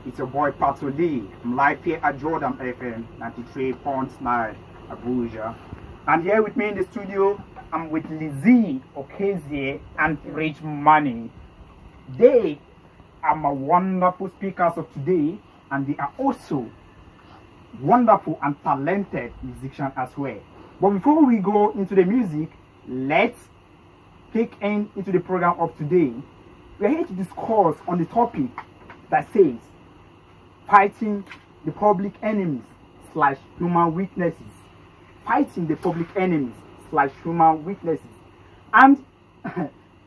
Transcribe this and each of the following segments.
It's your boy Pato Lee. I'm live here at Jordan FM 93.9 Abuja. And here with me in the studio, I'm with leezeeokezie and Rich Money. They are my wonderful speakers of today, and they are also wonderful and talented musicians as well. But before we go into the music, let's kick into the program of today. We are here to discuss on the topic that says fighting the public enemies / human weaknesses. Fighting the public enemies / human weaknesses. And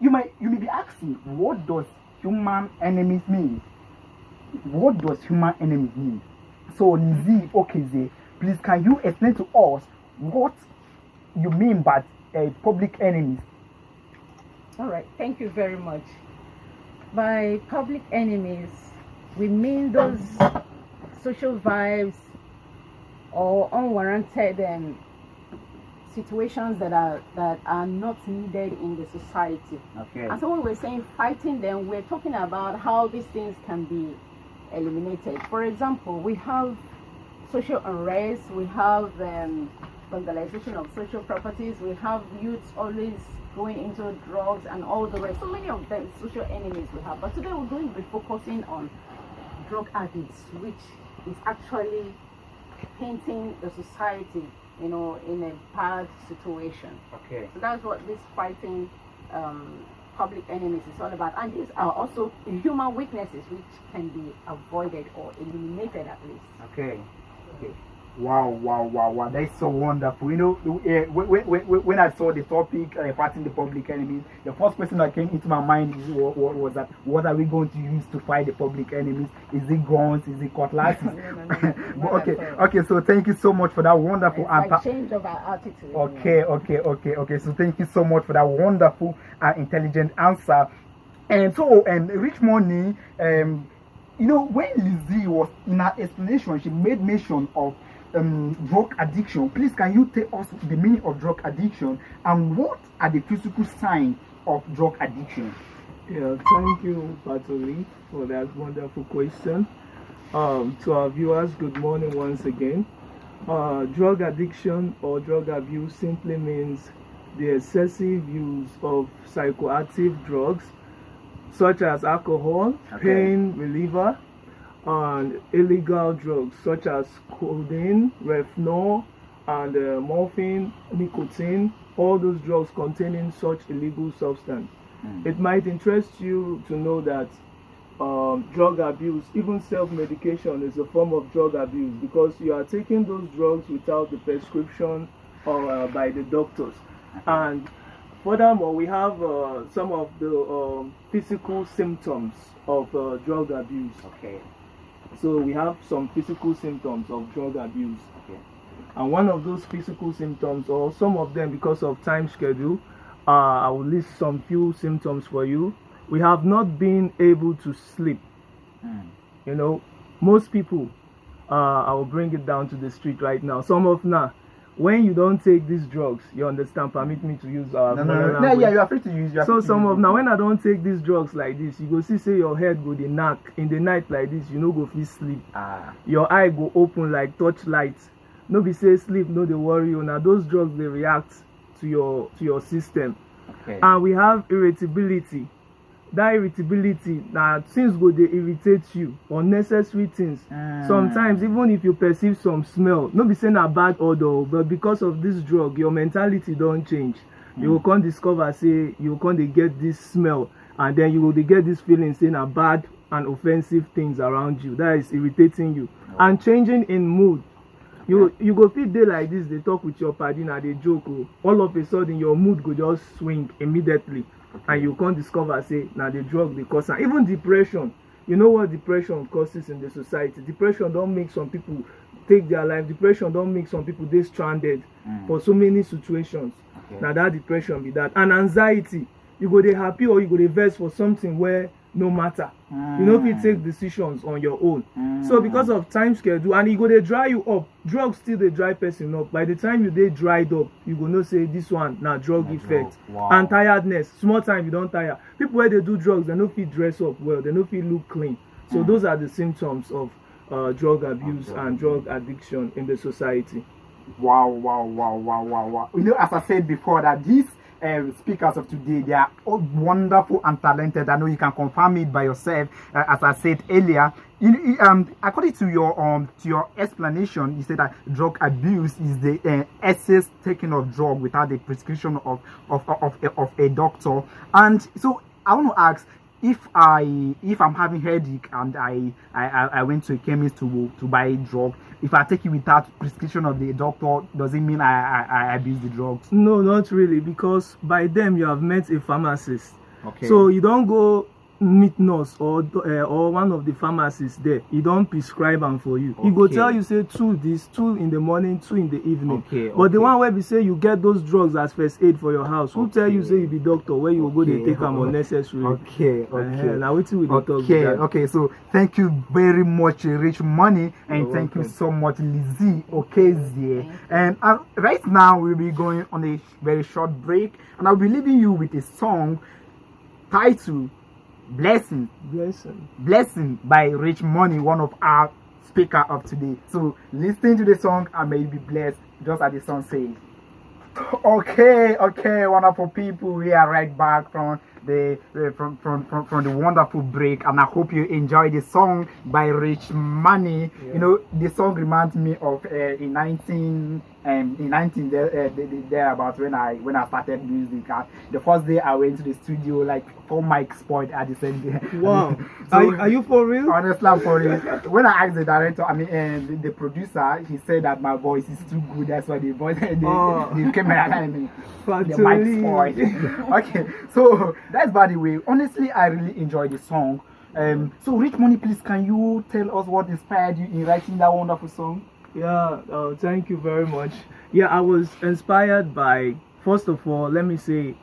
you may be asking, what does human enemies mean? What does human enemies mean? So leezeeokezie, please can you explain to us what you mean by public enemies? All right, thank you very much. By public enemies, we mean those social vibes or unwarranted situations that are not needed in the society. Okay. And so when we're saying fighting them, we're talking about how these things can be eliminated. For example, we have social unrest, we have vandalization of social properties, we have youths always going into drugs and all the rest. So many of them social enemies we have. But today we're going to be focusing on drug addicts, which is actually painting the society, in a bad situation. Okay. So that's what this fighting public enemies is all about. And these are also human weaknesses which can be avoided or eliminated at least. Okay. Wow. That is so wonderful. When I saw the topic, fighting the public enemies, the first question that came into my mind was that what are we going to use to fight the public enemies? Is it guns? Is it cutlasses? No, okay. So thank you so much for that wonderful answer. Change of our attitude. Okay. So thank you so much for that wonderful and intelligent answer. And so, Rich Money, when leezee was in her explanation, she made mention of drug addiction. Please can you tell us the meaning of drug addiction and what are the physical signs of drug addiction? Yeah, thank you, Patoli, for that wonderful question. To our viewers, good morning once again. Drug addiction or drug abuse simply means the excessive use of psychoactive drugs such as alcohol, pain reliever, and illegal drugs such as codeine, retinol, and morphine, nicotine, all those drugs containing such illegal substance. It might interest you to know that drug abuse, even self-medication, is a form of drug abuse because you are taking those drugs without the prescription or by the doctors. And furthermore, we have some of the physical symptoms of drug abuse. Okay. So we have some physical symptoms of drug abuse. Okay. And one of those physical symptoms, or some of them because of time schedule, I will list some few symptoms for you. We have not been able to sleep. Most people, I will bring it down to the street right now. Some of now, when you don't take these drugs, you understand, permit me to use no, you are free to use. So some of now, when I don't take these drugs like this, you go see say your head go the knack in the night like this, you no go feel sleep. Your eye go open like torchlight. No be say sleep, no they worry you. Now those drugs they react to your system. Okay. And we have irritability. That irritability, now things go they irritate you, unnecessary things. Sometimes even if you perceive some smell, no be saying a bad odor, but because of this drug, your mentality don't change. You will come discover say you will come to get this smell, and then you will get this feeling saying a bad and offensive things around you that is irritating you. And changing in mood. You go feel day like this, they talk with your partner, they joke, all of a sudden your mood go just swing immediately. And you can't discover say now the drug they cause. And even depression, you know what depression causes in the society. Depression don't make some people take their life. Depression don't make some people they stranded for so many situations. Now that depression be that. And anxiety, you go they happy or you go they vex for something where no matter. You know if you take decisions on your own. So because of time schedule, and it go they dry you up. Drugs still they dry person up. By the time you they dried up, you go no say this one now drug effect. Wow. And tiredness. Small time you don't tire. People where they do drugs, they no fit dress up well, they no fit look clean. So those are the symptoms of drug abuse and drug addiction in the society. Wow. You know, as I said before, that these speakers of today, they are all wonderful and talented. I know you can confirm it by yourself. As I said earlier, according to your explanation, you said that drug abuse is the excess taking of drug without the prescription of a doctor. And so I want to ask, if I'm having headache and I went to a chemist to buy a drug, if I take it without prescription of the doctor, does it mean I abuse the drugs? No, not really, because by then you have met a pharmacist. Okay. So you don't go meet nurse or one of the pharmacists there. He don't prescribe them for you. He go tell you say 2 in the morning, 2 in the evening. But the one where we say you get those drugs as first aid for your house, who tell you say you be doctor where you go they take them unnecessary. Now wait till we talk. Okay. So thank you very much, Rich Money, and thank you so much, leezeeokezie. And right now we'll be going on a very short break, and I'll be leaving you with a song titled Blessing by Rich Money, one of our speaker of today. So listen to the song and may you be blessed, just as the song says. Okay, wonderful people. We are right back from from the wonderful break, and I hope you enjoy the song by Rich Money. You know, the song reminds me of in 19 there about when I started music. The first day I went to the studio, like 4 mics spoiled at the same day. Wow. So, are you for real? Honestly, I'm for real. When I asked the director, the producer, he said that my voice is too good. That's why the voice the camera and the mic spoiled. Okay, so that's by the way. Honestly, I really enjoyed the song. So Rich Money, please, can you tell us what inspired you in writing that wonderful song? Yeah, thank you very much. Yeah, I was inspired by, first of all, let me say,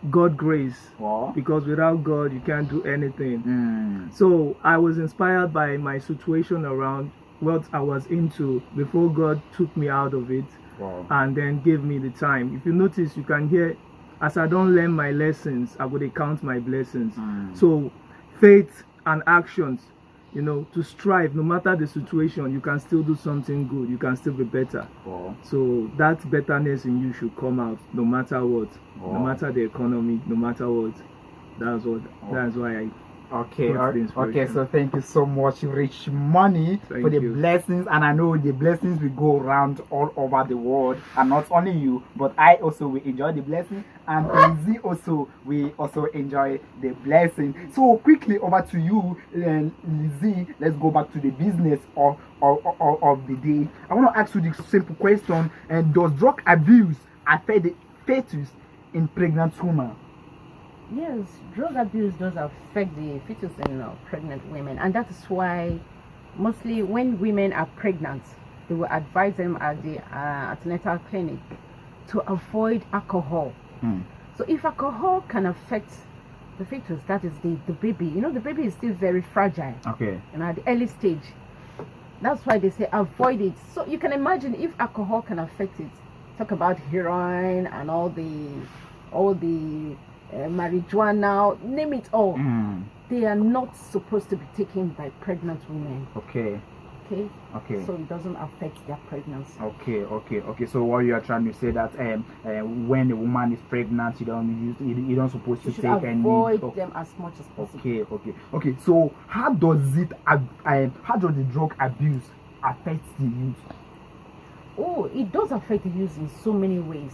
God grace. Wow. Because without God, you can't do anything. So I was inspired by my situation around what I was into before God took me out of it. Wow. And then gave me the time. If you notice, you can hear, as I don't learn my lessons, I would count my blessings. So faith and actions, you know, to strive, no matter the situation, you can still do something good. You can still be better. Wow. So that betterness in you should come out, no matter what, no matter the economy, no matter what. That's why I. Okay. So thank you so much, Rich Money, for the blessings, and I know the blessings will go around all over the world, and not only you, but I also will enjoy the blessing, and Lizzie also will also enjoy the blessing. So quickly over to you, Lizzie. Let's go back to the business of the day. I want to ask you the simple question: and does drug abuse affect the fetus in pregnant women? Yes, drug abuse does affect the fetus in pregnant women, and that is why mostly when women are pregnant, they will advise them at the antenatal clinic to avoid alcohol. So if alcohol can affect the fetus, that is the baby, you know, the baby is still very fragile. Okay. And at the early stage, that's why they say avoid it. So you can imagine if alcohol can affect it. Talk about heroin and all the marijuana, name it all. They are not supposed to be taken by pregnant women. Okay. So it doesn't affect their pregnancy. Okay. So what you are trying to say that when a woman is pregnant, you don't supposed to take any. Avoid them as much as possible. Okay. So how does the drug abuse affect the youth? Oh, it does affect the youth in so many ways.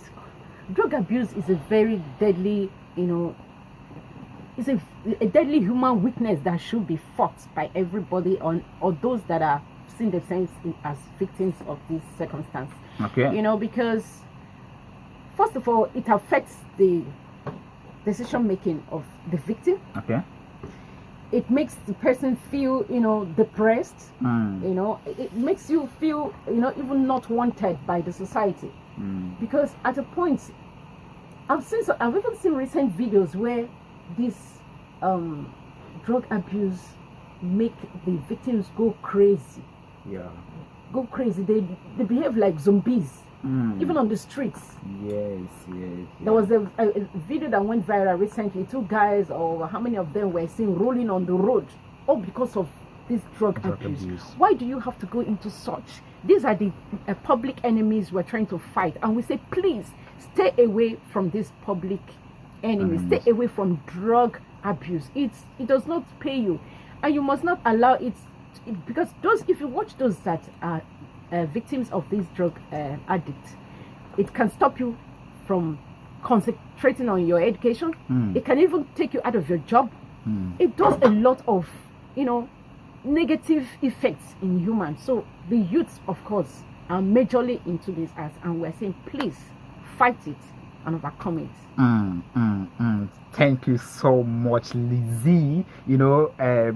Drug abuse is a very deadly, it's a deadly human weakness that should be fought by everybody or those that are seeing themselves as victims of this circumstance. Okay. Because first of all, it affects the decision making of the victim. Okay. It makes the person feel, depressed. It makes you feel, even not wanted by the society. Because at a point, I've even seen recent videos where this drug abuse make the victims go crazy. Go crazy. They behave like zombies, even on the streets. Yes. There was a video that went viral recently. 2 guys, or how many of them were seen rolling on the road, all because of this drug abuse. Why do you have to go into such? These are the public enemies we're trying to fight, and we say, please stay away from these public enemies. Stay away from drug abuse. It does not pay you, and you must not allow it, because if you watch those that are victims of this drug addict, it can stop you from concentrating on your education. It can even take you out of your job. It does a lot of negative effects in humans. So the youths, of course, are majorly into this and we're saying, please fight it and overcome it. Thank you so much, Lizzie. I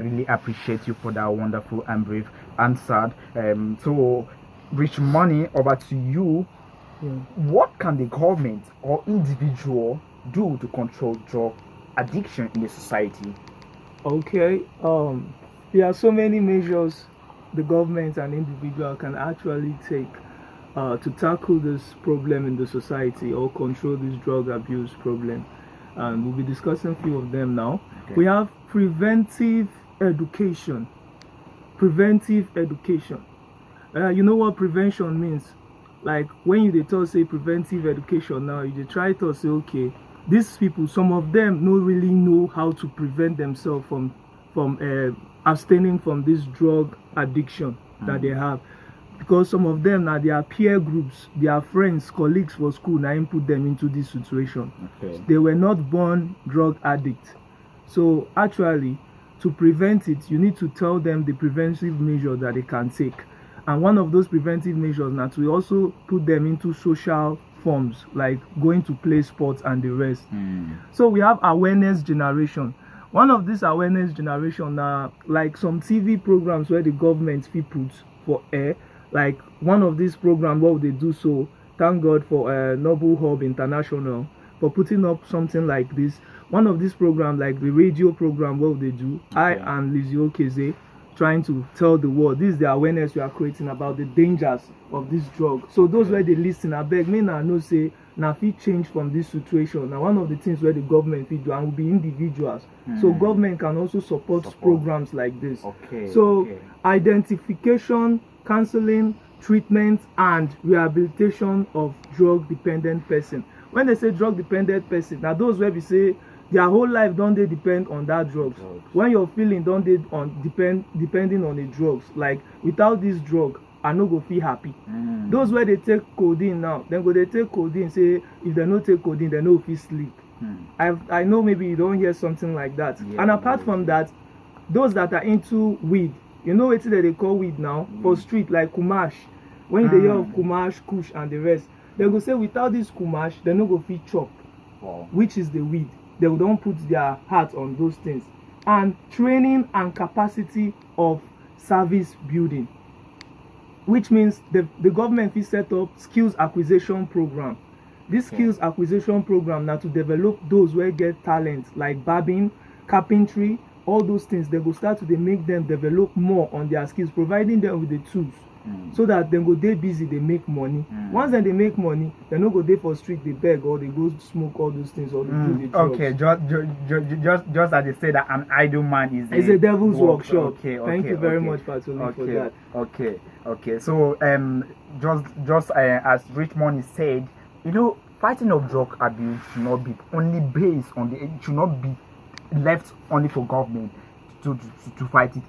really appreciate you for that wonderful and brief answer. So, Rich Money, over to you. What can the government or individual do to control drug addiction in the society? Okay, there are so many measures the government and individual can actually take to tackle this problem in the society or control this drug abuse problem, and we'll be discussing a few of them now. Okay. We have preventive education. You know what prevention means? Like when you say preventive education now, you try to say, okay, these people, some of them don't really know how to prevent themselves from abstaining from this drug addiction that they have, because some of them now, their peer groups, their friends, colleagues for school now put them into this situation. Okay. They were not born drug addicts. So actually, to prevent it, you need to tell them the preventive measures that they can take. And one of those preventive measures now, to also put them into social forms, like going to play sports and the rest. So we have awareness generation. One of these awareness generation are like some TV programs where the government put for air. Like one of these programs, what would they do? So thank God for Noble Hub International for putting up something like this. One of these programs, like the radio program, what would they do? Okay. I and leezeeokezie trying to tell the world, this is the awareness we are creating about the dangers of this drug. So those where they listen, I beg me now know say now if it change from this situation. Now one of the things where the government will do and will be individuals. So government can also support programs like this. Identification, counseling, treatment, and rehabilitation of drug dependent person. When they say drug dependent person, now those where we say their whole life don't they depend on that drugs. When you're feeling don't they depending on the drugs. Like without this drug, I no go feel happy. Those where they take codeine now, then go they take codeine, say if they not take codeine, they no feel sleep. I know maybe you don't hear something like that. And apart from that, those that are into weed, you know what they call weed now for street, like kumash. When they hear of kumash, kush and the rest, they go say without this kumash, they no go feel chop, which is the weed. They don't put their heart on those things. And training and capacity of service building, which means the government will set up skills acquisition program. This skills acquisition program now to develop those where get talent like barbing, carpentry, all those things. They will start to make them develop more on their skills, providing them with the tools. So that they go they busy, they make money. Once then they make money, they no go there for street, they beg or they go smoke all those things or they do the drugs. Okay, just as they say that an idle man is a devil's workshop. Thank you very much, Patoli, for that. Okay. So just as Richmond said, fighting of drug abuse should not be only based on it should not be left only for government to fight it.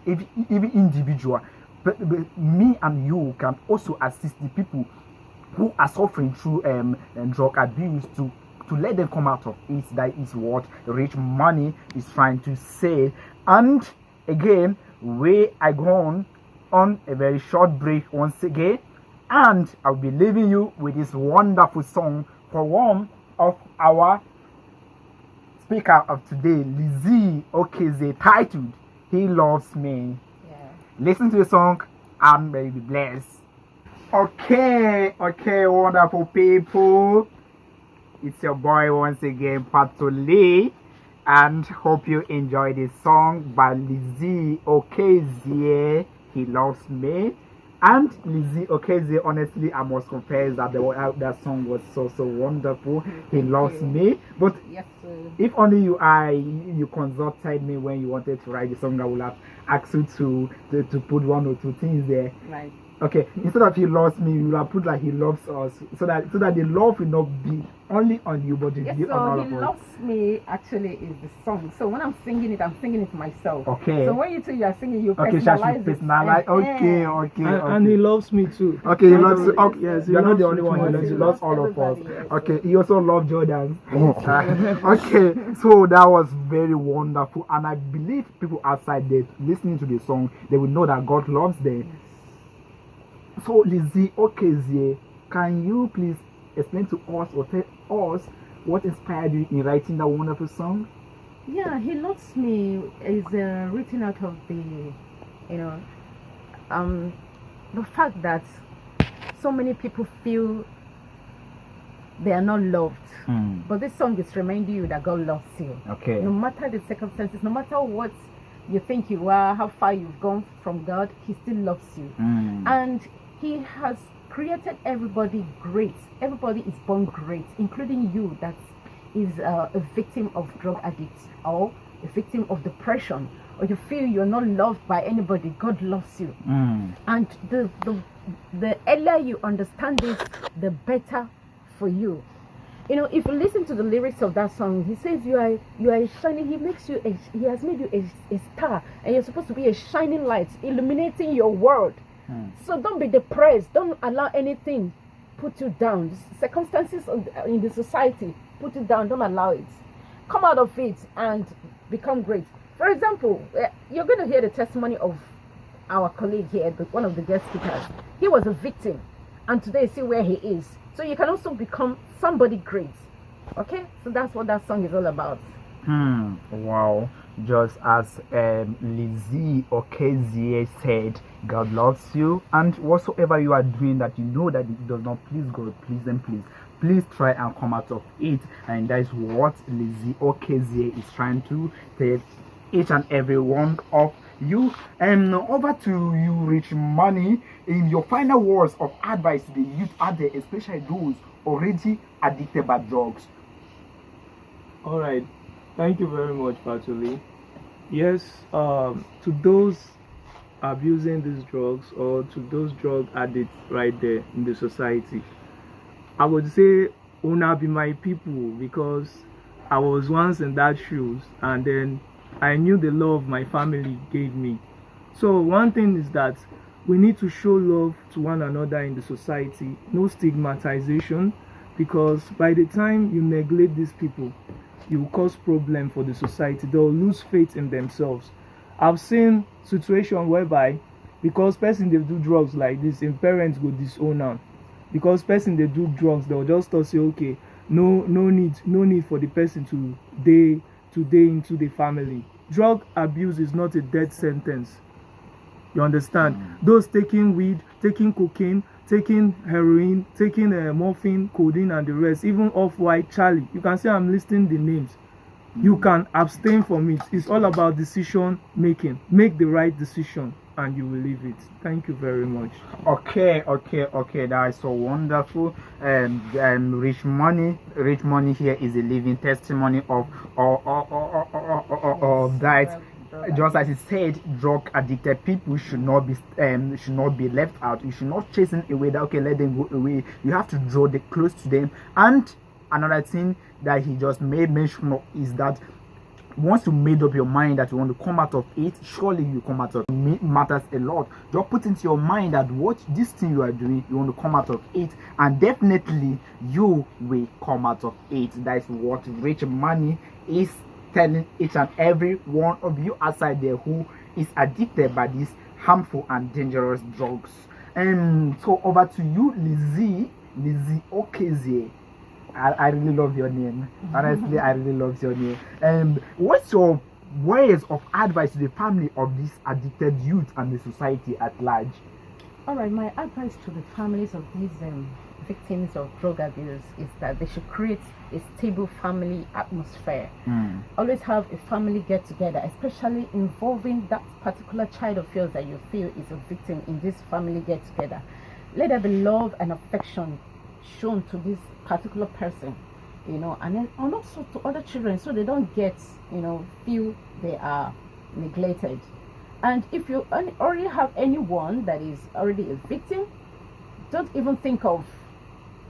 Even individual. But me and you can also assist the people who are suffering through drug abuse to let them come out of it. That is what Rich Money is trying to say. And again, we are going on a very short break once again, and I'll be leaving you with this wonderful song for one of our speaker of today, leezeeokezie, titled "He Loves Me." Listen to the song and may be blessed. Okay, wonderful people. It's your boy once again, Patoli, and hope you enjoy this song by leezeeokezie, He Loves Me. And Leezeeokezie, honestly, I must confess that that song was so wonderful. He loves me, but Yes, sir. if only you consulted me when you wanted to write the song, I would have asked you to put one or two things there. Right. Okay, instead of he loves me, you will have put like he loves us, so that the love will not be only on you, but it will Yes, be on so all He of us. Loves Me actually is the song. So when I'm singing it to myself. Okay. So when you two are singing, you Okay, personalize it. personalize. Okay, okay, And he loves me too. Okay, he loves. Yes, Okay, yes, you're not the loves only me one. too. He He loves loves all of us. everybody, yes. Okay, he also loves Jordan. Okay, so that was very wonderful, and I believe people outside there listening to the song, they will know that God loves them. So, Leezeeokezie, can you please explain to us or tell us what inspired you in writing that wonderful song? Yeah, He Loves Me is written out of the fact that so many people feel they are not loved. But this song is reminding you that God loves you. Okay. No matter the circumstances, no matter what you think you are, how far you've gone from God, He still loves you. And He has created everybody great. Everybody is born great, including you that is a victim of drug addict or a victim of depression, or you feel you're not loved by anybody. God loves you. And the earlier you understand this, the better for you. You know, if you listen to the lyrics of that song, he says you are a shining. He has made you a star, and you're supposed to be a shining light, illuminating your world. So don't be depressed. Don't allow anything put you down. Circumstances in the society put you down. Don't allow it. Come out of it and become great. For example, you're going to hear the testimony of our colleague here, one of the guest speakers. He was a victim, and today see where he is. So you can also become somebody great. Okay, so that's what that song is all about. Wow. Just as Leezeeokezie said, God loves you, and whatsoever you are doing that you know that it does not please God, please try and come out of it. And that is what Leezeeokezie is trying to tell each and every one of you. Over to you, Rich Money, in your final words of advice to the youth out there, especially those already addicted by drugs. All right. Thank you very much, Patuli. Yes, to those abusing these drugs or to those drug addicts right there in the society, I would say, Una be my people, because I was once in that shoes, and then I knew the love my family gave me. So one thing is that we need to show love to one another in the society, no stigmatization, because by the time you neglect these people, you will cause problem for the society. They'll lose faith in themselves. I've seen situations whereby because person they do drugs like this, and parents go disown them. Because person they do drugs, they'll just say, okay, no need for the person to day into the family. Drug abuse is not a death sentence. You understand? Those taking weed, taking cocaine, taking heroin, taking morphine, codeine, and the rest, even Off-White, Charlie. You can see I'm listing the names. You can abstain from it. It's all about decision making. Make the right decision, and you will leave it. Thank you very much. Okay. That is so wonderful. Rich Money here is a living testimony of that. Just as he said, drug addicted people should not be left out. You should not chase them away. That okay, let them go away. You have to draw the close to them. And another thing that he just made mention of is that once you made up your mind that you want to come out of it, surely you come out of it. Matters a lot. Just put into your mind that what this thing you are doing, you want to come out of it, and definitely you will come out of it. That is what Rich Money is telling each and every one of you outside there who is addicted by these harmful and dangerous drugs. So over to you, Leezeeokezie. I really love your name. Honestly, I really love your name. What's your words of advice to the family of these addicted youth and the society at large? All right, my advice to the families of these victims of drug abuse is that they should create a stable family atmosphere. Always have a family get together, especially involving that particular child of yours that you feel is a victim in this family get together. Let there be love and affection shown to this particular person, and then and also to other children, so they don't get, feel they are neglected. And if you already have anyone that is already a victim, don't even think of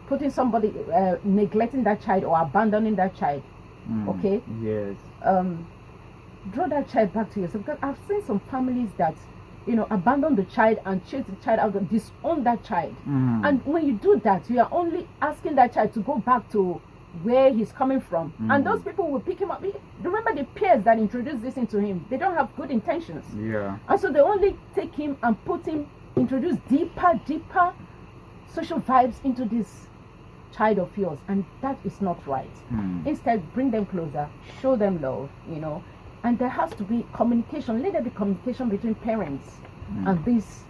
putting somebody, neglecting that child or abandoning that child. Okay? Yes. Draw that child back to yourself, because I've seen some families that, abandon the child and chase the child out, and disown that child. And when you do that, you are only asking that child to go back to where he's coming from. And those people will pick him up. Remember the peers that introduced this into him, they don't have good intentions. Yeah. And so they only take him and introduce deeper social vibes into this child of yours, and that is not right. Instead, bring them closer, show them love, and there has to be communication. Let there be communication between parents and these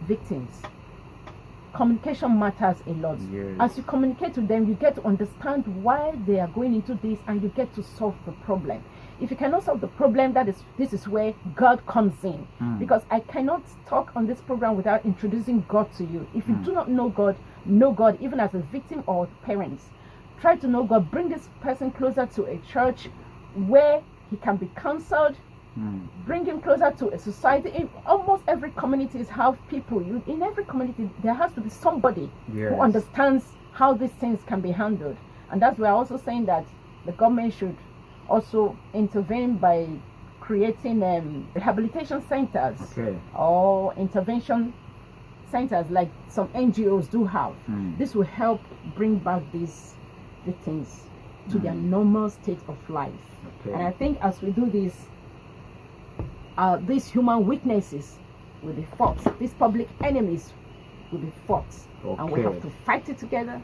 victims. Communication matters a lot. Yes. As you communicate to them, you get to understand why they are going into this, and you get to solve the problem. If you cannot solve the problem, this is where God comes in. Because I cannot talk on this program without introducing God to you. If you do not know God even as a victim or parents. Try to know God. Bring this person closer to a church where he can be counseled. Bring him closer to a society. In almost every community have people. In every community, there has to be somebody who understands how these things can be handled. And that's why I'm also saying that the government should also intervene by creating rehabilitation centers or intervention centers like some NGOs do have. This will help bring back these victims to their normal state of life. And I think as we do this, these human weaknesses will be fought. These public enemies will be fought. And we have to fight it together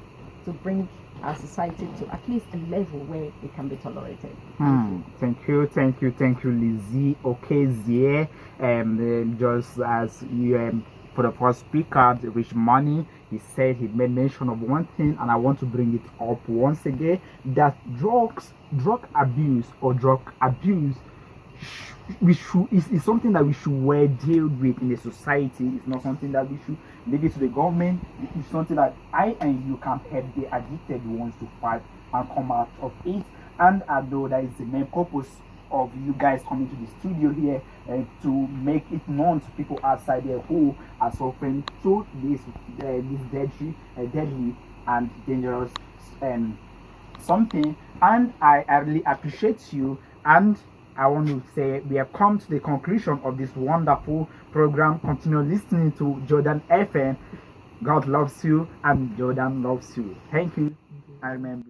to bring our society to at least a level where it can be tolerated. Thank you, leezeeokezie. Just as you, for the first speaker, Rich Money, he said he made mention of one thing, and I want to bring it up once again, that drug abuse is something that we should deal with in the society. It's not something that we should leave it to the government. It's something that I and you can help the addicted ones to fight and come out of it. And although that is the main purpose of you guys coming to the studio here, to make it known to people outside there who are suffering through this deadly and dangerous something. And I really appreciate you, and I want to say we have come to the conclusion of this wonderful program. Continue listening to Jordan FM. God loves you and Jordan loves you. Thank you. I remember.